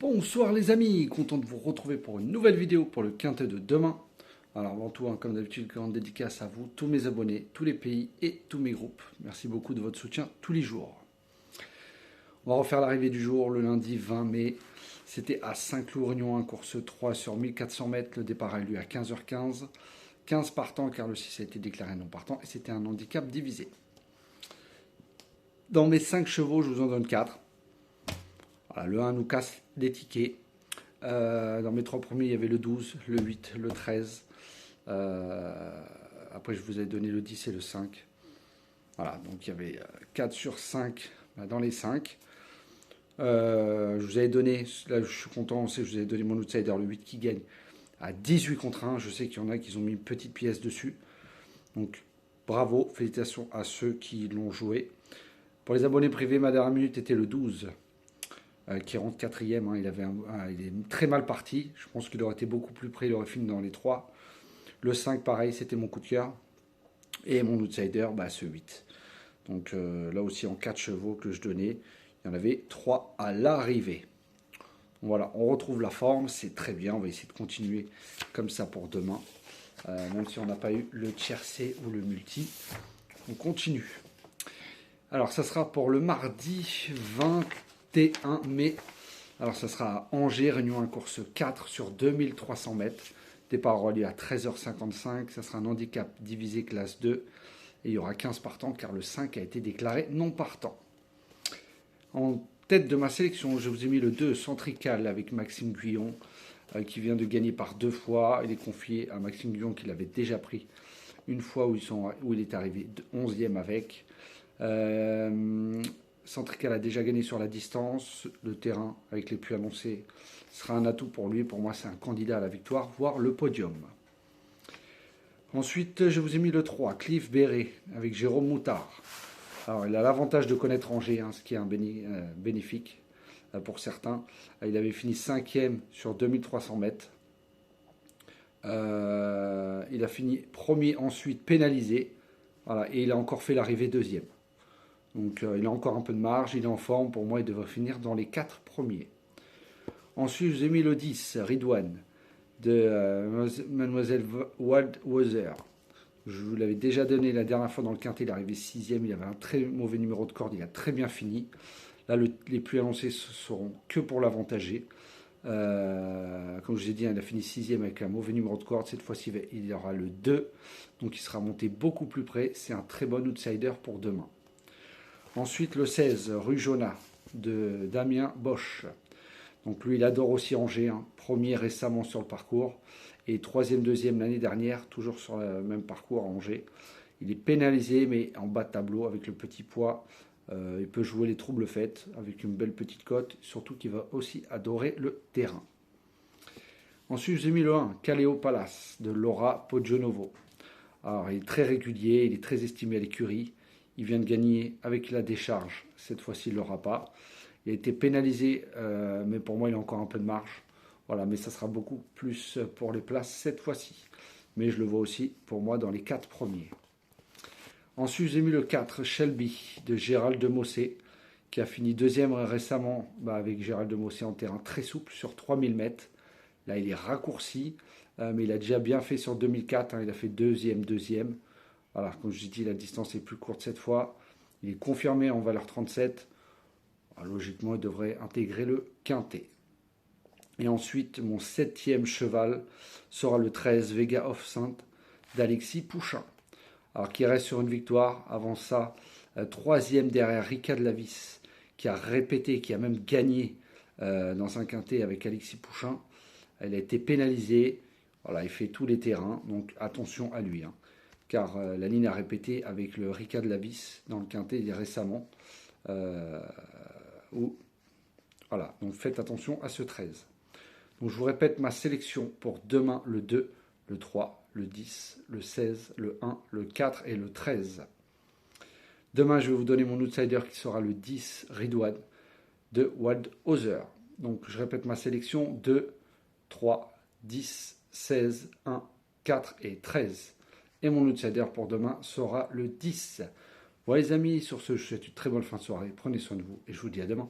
Bonsoir les amis, content de vous retrouver pour une nouvelle vidéo pour le quintet de demain. Alors avant tout, comme d'habitude, grande dédicace à vous, tous mes abonnés, tous les pays et tous mes groupes. Merci beaucoup de votre soutien tous les jours. On va refaire l'arrivée du jour le lundi 20 mai. C'était à Saint-Cloud-Réunion, course 3 sur 1400 mètres. Le départ a eu lieu à 15h15. 15 partants car le 6 a été déclaré non partant et c'était un handicap divisé. Dans mes 5 chevaux, je vous en donne 4. Voilà, le 1 nous casse des tickets. Dans mes 3 premiers, il y avait le 12, le 8, le 13. Après, je vous ai donné le 10 et le 5. Voilà, donc il y avait 4 sur 5 dans les 5. Je vous avais donné, là je suis content, je vous avais donné mon outsider, le 8 qui gagne à 18 contre 1. Je sais qu'il y en a qui ont mis une petite pièce dessus. Donc bravo, félicitations à ceux qui l'ont joué. Pour les abonnés privés, ma dernière minute était le 12. Qui rentre quatrième, hein. Il est très mal parti. Je pense qu'il aurait été beaucoup plus près, il aurait fini dans les 3. Le 5, pareil, c'était mon coup de cœur. Et mon outsider, ce 8. Donc là aussi, en 4 chevaux que je donnais, il y en avait 3 à l'arrivée. Voilà, on retrouve la forme, c'est très bien. On va essayer de continuer comme ça pour demain. Même si on n'a pas eu le tiercé ou le multi, on continue. Alors, ça sera pour le mardi 21 mai. Alors, ça sera à Angers, Réunion 1, course 4 sur 2300 mètres. Départ aura lieu à 13h55. Ça sera un handicap divisé classe 2. Et il y aura 15 partants car le 5 a été déclaré non partant. En tête de ma sélection, je vous ai mis le 2 Centrical avec Maxime Guyon qui vient de gagner par 2 fois. Il est confié à Maxime Guyon qui l'avait déjà pris une fois où il est arrivé 11e avec. Centrical a déjà gagné sur la distance. Le terrain, avec les pluies annoncées, sera un atout pour lui. Pour moi, c'est un candidat à la victoire, voire le podium. Ensuite, je vous ai mis le 3, Cliff Béret, avec Jérôme Moutard. Alors, il a l'avantage de connaître Angers, ce qui est bénéfique pour certains. Il avait fini 5e sur 2300 mètres. Il a fini premier, ensuite pénalisé. Voilà, et il a encore fait l'arrivée 2e. Donc il a encore un peu de marge, il est en forme. Pour moi, il devrait finir dans les 4 premiers. Ensuite, je vous ai mis le 10, Ridwan, de Mademoiselle Waldwasser. Je vous l'avais déjà donné la dernière fois dans le quintet, il est arrivé 6e, il avait un très mauvais numéro de corde, il a très bien fini. Là, les plus annoncés seront que pour l'avantager. Comme je vous ai dit, il a fini 6e avec un mauvais numéro de corde. Cette fois-ci, il y aura le 2, donc il sera monté beaucoup plus près. C'est un très bon outsider pour demain. Ensuite, le 16, Rue Jonat, de Damien Bosch. Donc lui, il adore aussi Angers, premier récemment sur le parcours, et 3e, 2e l'année dernière, toujours sur le même parcours à Angers. Il est pénalisé, mais en bas de tableau, avec le petit poids, il peut jouer les troubles faites, avec une belle petite cote, surtout qu'il va aussi adorer le terrain. Ensuite, j'ai mis le 1, Caléo Palace, de Laura Poggionovo. Alors, il est très régulier, il est très estimé à l'écurie. Il vient de gagner avec la décharge. Cette fois-ci, il ne l'aura pas. Il a été pénalisé, mais pour moi, il a encore un peu de marge. Voilà, mais ça sera beaucoup plus pour les places cette fois-ci. Mais je le vois aussi, pour moi, dans les 4 premiers. Ensuite, j'ai mis le 4, Shelby, de Gérald de Mossé, qui a fini 2e récemment avec Gérald de Mossé en terrain très souple sur 3000 mètres. Là, il est raccourci, mais il a déjà bien fait sur 2004. Il a fait 2e, 2e. Voilà, comme je dis, la distance est plus courte cette fois. Il est confirmé en valeur 37. Alors, logiquement, il devrait intégrer le quintet. Et ensuite, mon 7e cheval sera le 13, Vega of Saint, d'Alexis Pouchin. Alors, qui reste sur une victoire. Avant ça, 3e derrière Rika de Lavis, qui a répété, qui a même gagné dans un quintet avec Alexis Pouchin. Elle a été pénalisée. Voilà, il fait tous les terrains, donc attention à lui. Car la ligne a répété avec le Rika de Lavis dans le quintet récemment. Voilà, donc faites attention à ce 13. Donc je vous répète ma sélection pour demain, le 2, le 3, le 10, le 16, le 1, le 4 et le 13. Demain, je vais vous donner mon outsider qui sera le 10, Ridwan, de Waldhauser. Donc je répète ma sélection, 2, 3, 10, 16, 1, 4 et 13. Et mon outsider pour demain sera le 10. Voilà les amis, sur ce, je vous souhaite une très bonne fin de soirée. Prenez soin de vous et je vous dis à demain.